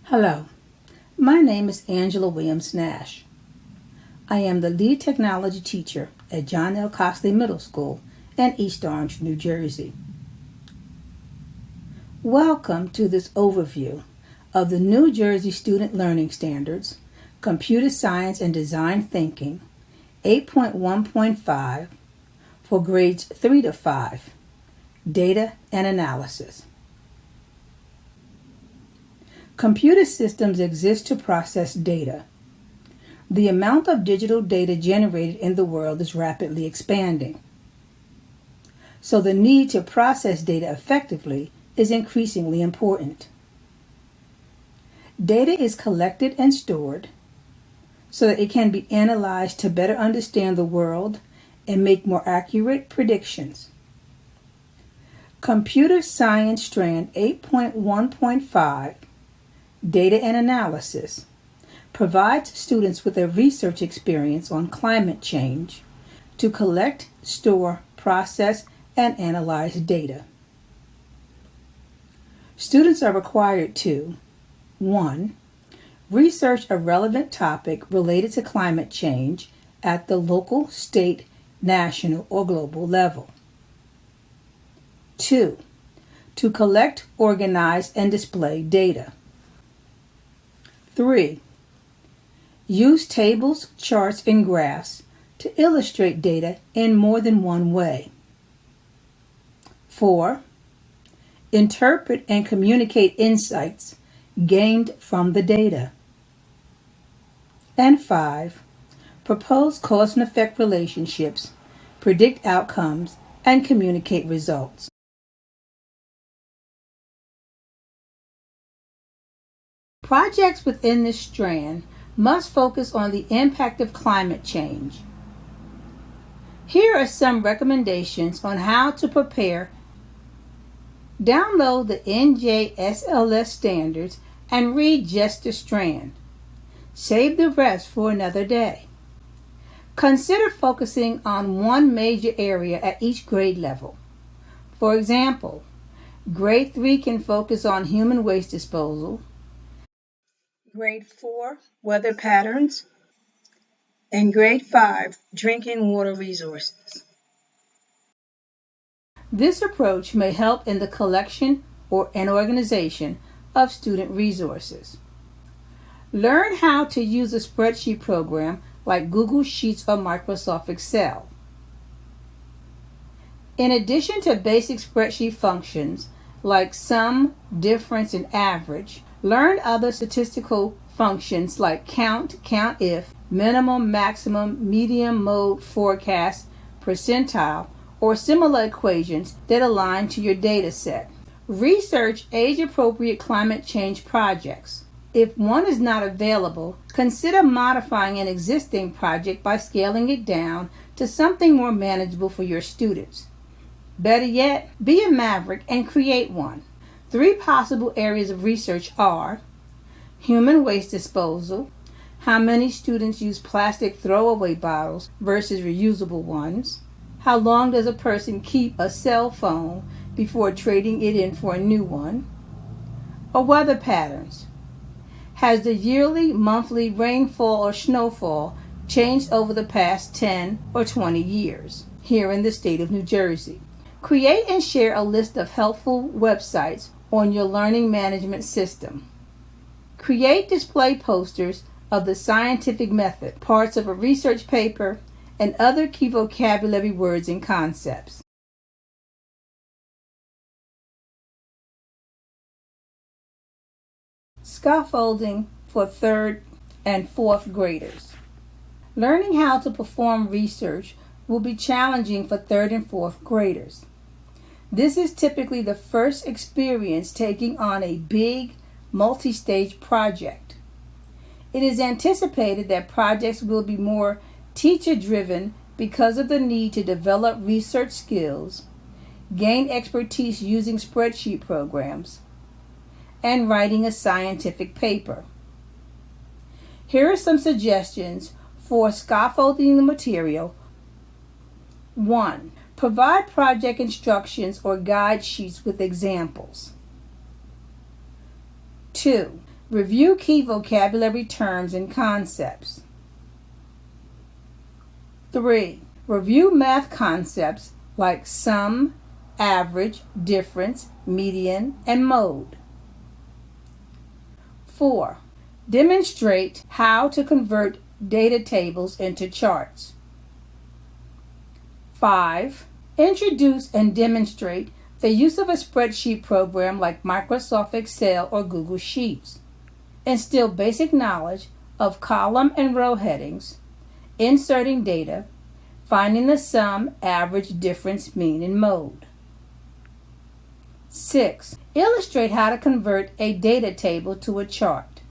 Hello, my name is Angela Williams Nash. I am the lead technology teacher at John L. Cosley Middle School in East Orange, New Jersey. Welcome to this overview of the New Jersey Student Learning Standards, Computer Science and Design Thinking, 8.1.5 for grades 3 to 5, Data and Analysis. Computer systems exist to process data. The amount of digital data generated in the world is rapidly expanding. So the need to process data effectively is increasingly important. Data is collected and stored so that it can be analyzed to better understand the world and make more accurate predictions. Computer Science Strand 8.1.5 Data and Analysis provides students with a research experience on climate change to collect, store, process, and analyze data. Students are required to 1. Research a relevant topic related to climate change at the local, state, national, or global level. 2. To collect, organize, and display data. 3. Use tables, charts, and graphs to illustrate data in more than one way. 4. Interpret and communicate insights gained from the data. And 5. Propose cause and effect relationships, predict outcomes, and communicate results. Projects within this strand must focus on the impact of climate change. Here are some recommendations on how to prepare. Download the NJSLS standards and read just the strand. Save the rest for another day. Consider focusing on one major area at each grade level. For example, grade 3 can focus on human waste disposal, grade 4, weather patterns, and grade 5, drinking water resources. This approach may help in the collection and organization of student resources. Learn how to use a spreadsheet program like Google Sheets or Microsoft Excel. In addition to basic spreadsheet functions like sum, difference, and average, learn other statistical functions like count, count if, minimum, maximum, median, mode, forecast, percentile, or similar equations that align to your data set. Research age-appropriate climate change projects. If one is not available, consider modifying an existing project by scaling it down to something more manageable for your students. Better yet, be a maverick and create one. 3 possible areas of research are human waste disposal, how many students use plastic throwaway bottles versus reusable ones, how long does a person keep a cell phone before trading it in for a new one, or weather patterns. Has the yearly, monthly rainfall or snowfall changed over the past 10 or 20 years here in the state of New Jersey? Create and share a list of helpful websites on your learning management system. Create display posters of the scientific method, parts of a research paper, and other key vocabulary words and concepts. Scaffolding for 3rd and 4th graders. Learning how to perform research will be challenging for 3rd and 4th graders. This is typically the first experience taking on a big, multi-stage project. It is anticipated that projects will be more teacher-driven because of the need to develop research skills, gain expertise using spreadsheet programs, and writing a scientific paper. Here are some suggestions for scaffolding the material. 1. Provide project instructions or guide sheets with examples. 2. Review key vocabulary terms and concepts. 3. Review math concepts like sum, average, difference, median, and mode. 4. Demonstrate how to convert data tables into charts. 5. Introduce and demonstrate the use of a spreadsheet program like Microsoft Excel or Google Sheets. Instill basic knowledge of column and row headings, inserting data, finding the sum, average, difference, mean, and mode. 6. Illustrate how to convert a data table to a chart.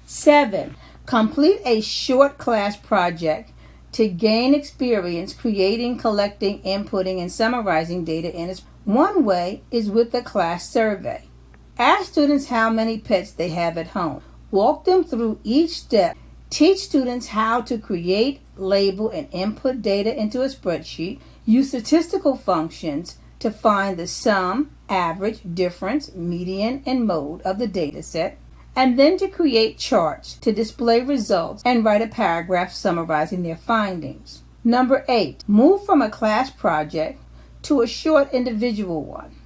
7. Complete a short class project to gain experience creating, collecting, inputting, and summarizing data in its. One way is with the class survey. Ask students how many pets they have at home. Walk them through each step. Teach students how to create, label, and input data into a spreadsheet. Use statistical functions to find the sum, average, difference, median, and mode of the data set, and then to create charts to display results and write a paragraph summarizing their findings. Number 8, move from a class project to a short individual one.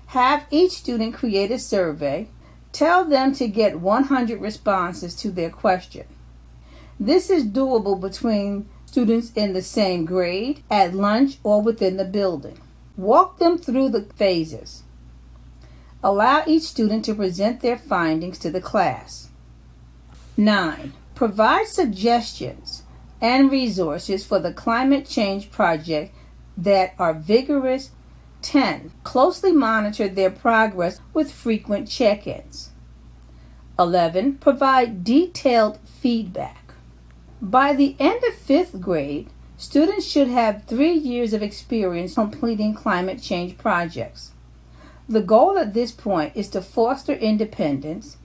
Have each student create a survey. Tell them to get 100 responses to their question. This is doable between students in the same grade, at lunch, or within the building. Walk them through the phases. Allow each student to present their findings to the class. 9. Provide suggestions and resources for the climate change project that are vigorous. 10. Closely monitor their progress with frequent check-ins. 11. Provide detailed feedback. By the end of 5th grade, students should have 3 years of experience completing climate change projects. The goal at this point is to foster independence,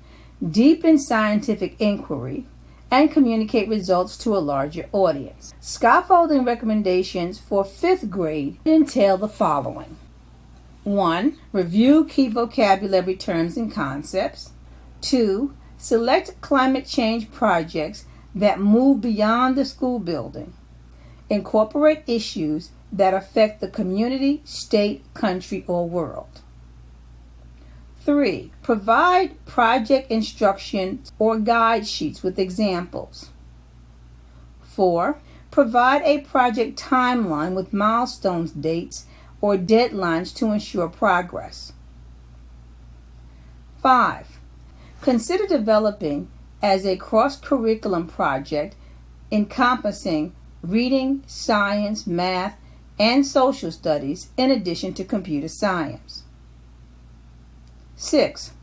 deepen scientific inquiry, and communicate results to a larger audience. Scaffolding recommendations for 5th grade entail the following. 1. Review key vocabulary terms and concepts. 2. Select climate change projects that move beyond the school building. Incorporate issues that affect the community, state, country, or world. 3. Provide project instructions or guide sheets with examples. 4. Provide a project timeline with milestones, dates, or deadlines to ensure progress. 5. Consider developing as a cross-curriculum project encompassing reading, science, math, and social studies in addition to computer science. 6.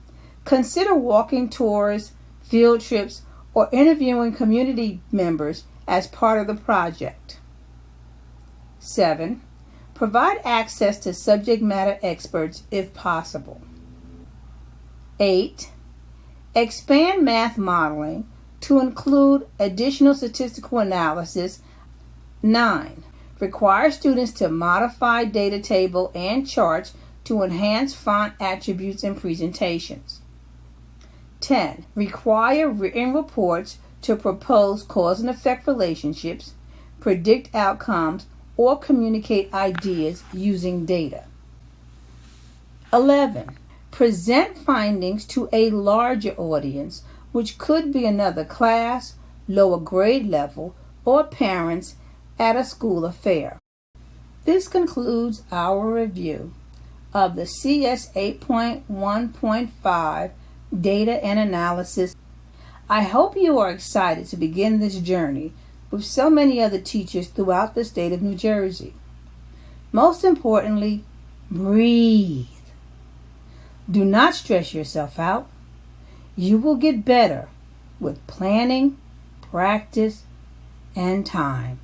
Consider walking tours, field trips, or interviewing community members as part of the project. 7. Provide access to subject matter experts if possible. 8. Expand math modeling to include additional statistical analysis. 9. Require students to modify data table and charts to enhance font attributes and presentations. 10. Require written reports to propose cause and effect relationships, predict outcomes, or communicate ideas using data. 11. Present findings to a larger audience, which could be another class, lower grade level, or parents at a school affair. This concludes our review of the CS 8.1.5 Data and Analysis. I hope you are excited to begin this journey with so many other teachers throughout the state of New Jersey. Most importantly, breathe. Do not stress yourself out. You will get better with planning, practice, and time.